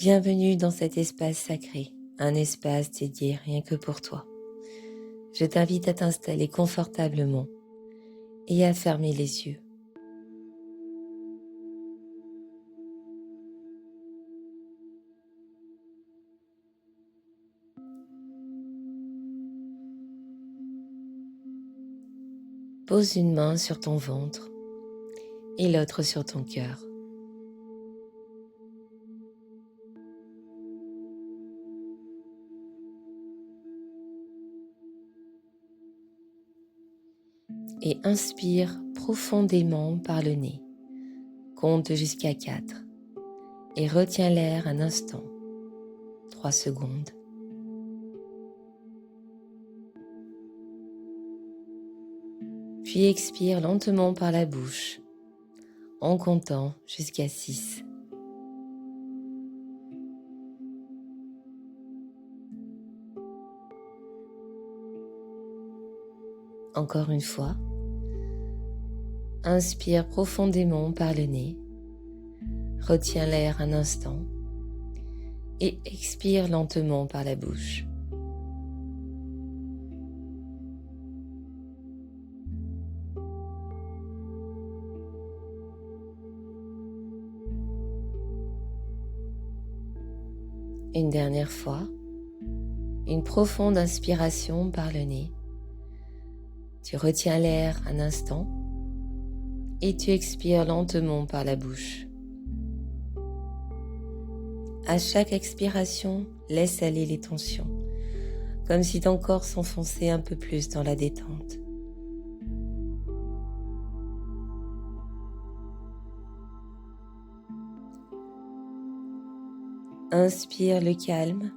Bienvenue dans cet espace sacré, un espace dédié rien que pour toi. Je t'invite à t'installer confortablement et à fermer les yeux. Pose une main sur ton ventre et l'autre sur ton cœur. Et inspire profondément par le nez. Compte jusqu'à 4 et retiens l'air un instant, 3 secondes. Puis expire lentement par la bouche en comptant jusqu'à 6. Encore une fois, inspire profondément par le nez, retiens l'air un instant et expire lentement par la bouche. Une dernière fois, une profonde inspiration par le nez. Tu retiens l'air un instant et tu expires lentement par la bouche. À chaque expiration, laisse aller les tensions, comme si ton corps s'enfonçait un peu plus dans la détente. Inspire le calme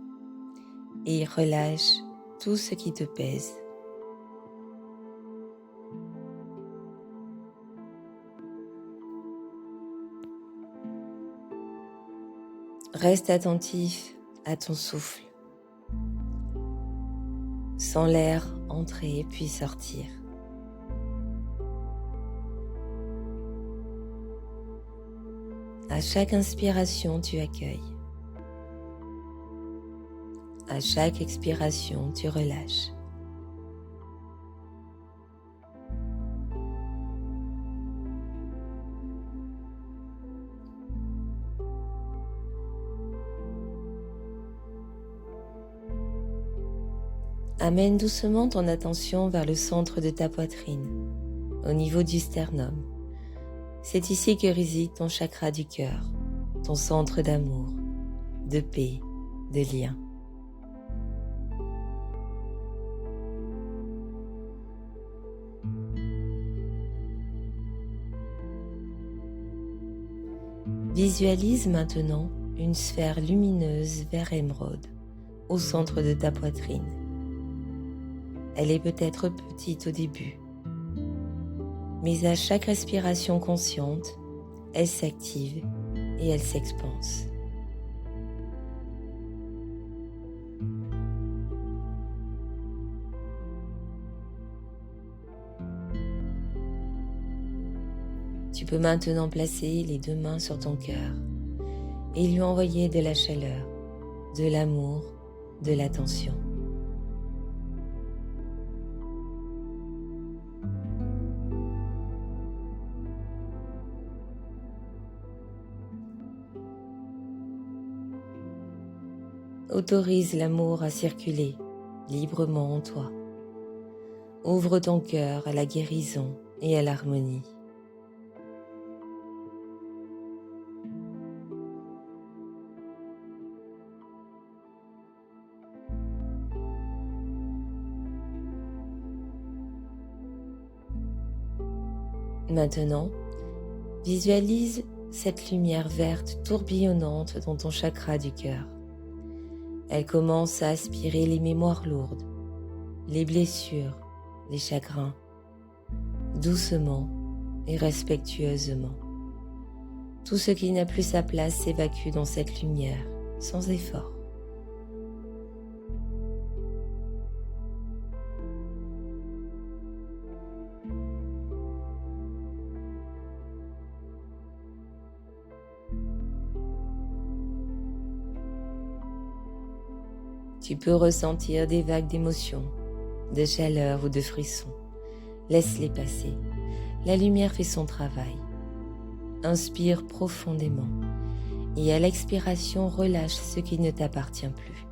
et relâche tout ce qui te pèse. Reste attentif à ton souffle. Sens l'air entrer puis sortir. À chaque inspiration, tu accueilles. À chaque expiration, tu relâches. Amène doucement ton attention vers le centre de ta poitrine, au niveau du sternum. C'est ici que réside ton chakra du cœur, ton centre d'amour, de paix, de lien. Visualise maintenant une sphère lumineuse vert émeraude au centre de ta poitrine. Elle est peut-être petite au début, mais à chaque respiration consciente, elle s'active et elle s'expanse. Tu peux maintenant placer les 2 mains sur ton cœur et lui envoyer de la chaleur, de l'amour, de l'attention. Autorise l'amour à circuler librement en toi. Ouvre ton cœur à la guérison et à l'harmonie. Maintenant, visualise cette lumière verte tourbillonnante dans ton chakra du cœur. Elle commence à aspirer les mémoires lourdes, les blessures, les chagrins, doucement et respectueusement. Tout ce qui n'a plus sa place s'évacue dans cette lumière, sans effort. Tu peux ressentir des vagues d'émotions, de chaleur ou de frissons. Laisse-les passer. La lumière fait son travail. Inspire profondément et à l'expiration, relâche ce qui ne t'appartient plus.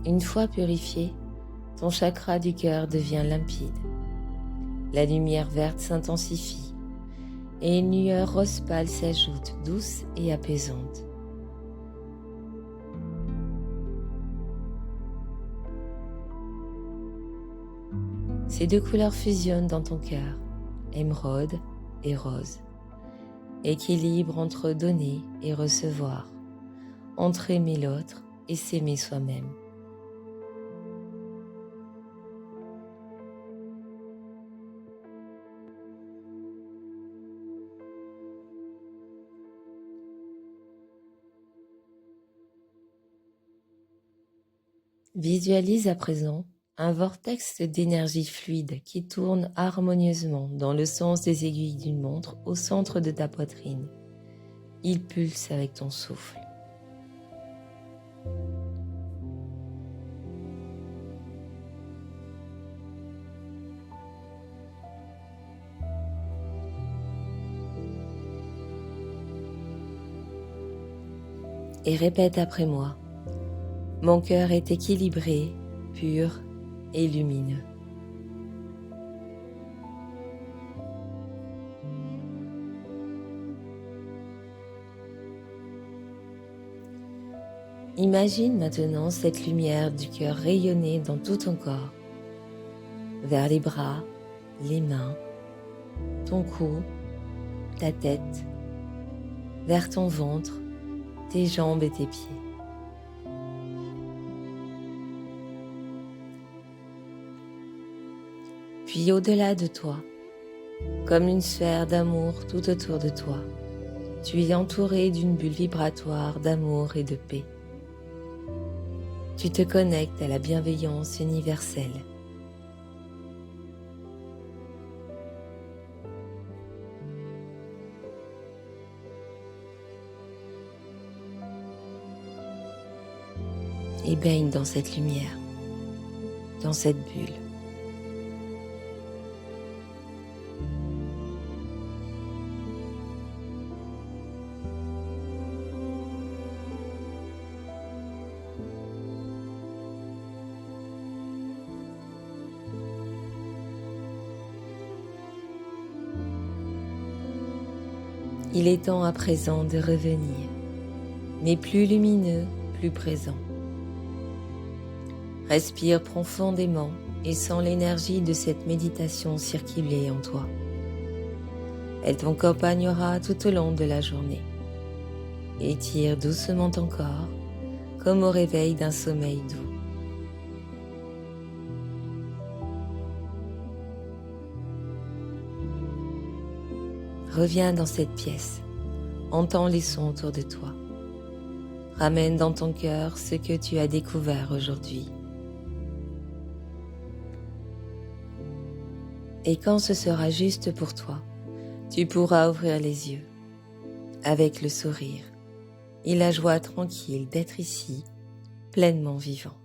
Une fois purifié, ton chakra du cœur devient limpide. La lumière verte s'intensifie et une lueur rose pâle s'ajoute, douce et apaisante. Ces deux couleurs fusionnent dans ton cœur, émeraude et rose. Équilibre entre donner et recevoir, entre aimer l'autre et s'aimer soi-même. Visualise à présent un vortex d'énergie fluide qui tourne harmonieusement dans le sens des aiguilles d'une montre au centre de ta poitrine. Il pulse avec ton souffle. Et répète après moi. Mon cœur est équilibré, pur et lumineux. Imagine maintenant cette lumière du cœur rayonner dans tout ton corps, vers les bras, les mains, ton cou, ta tête, vers ton ventre, tes jambes et tes pieds. Puis au-delà de toi, comme une sphère d'amour tout autour de toi, tu es entouré d'une bulle vibratoire d'amour et de paix. Tu te connectes à la bienveillance universelle. Et baigne dans cette lumière, dans cette bulle. Il est temps à présent de revenir, mais plus lumineux, plus présent. Respire profondément et sens l'énergie de cette méditation circuler en toi. Elle t'accompagnera tout au long de la journée. Étire doucement ton corps, comme au réveil d'un sommeil doux. Reviens dans cette pièce, entends les sons autour de toi. Ramène dans ton cœur ce que tu as découvert aujourd'hui. Et quand ce sera juste pour toi, tu pourras ouvrir les yeux, avec le sourire et la joie tranquille d'être ici, pleinement vivant.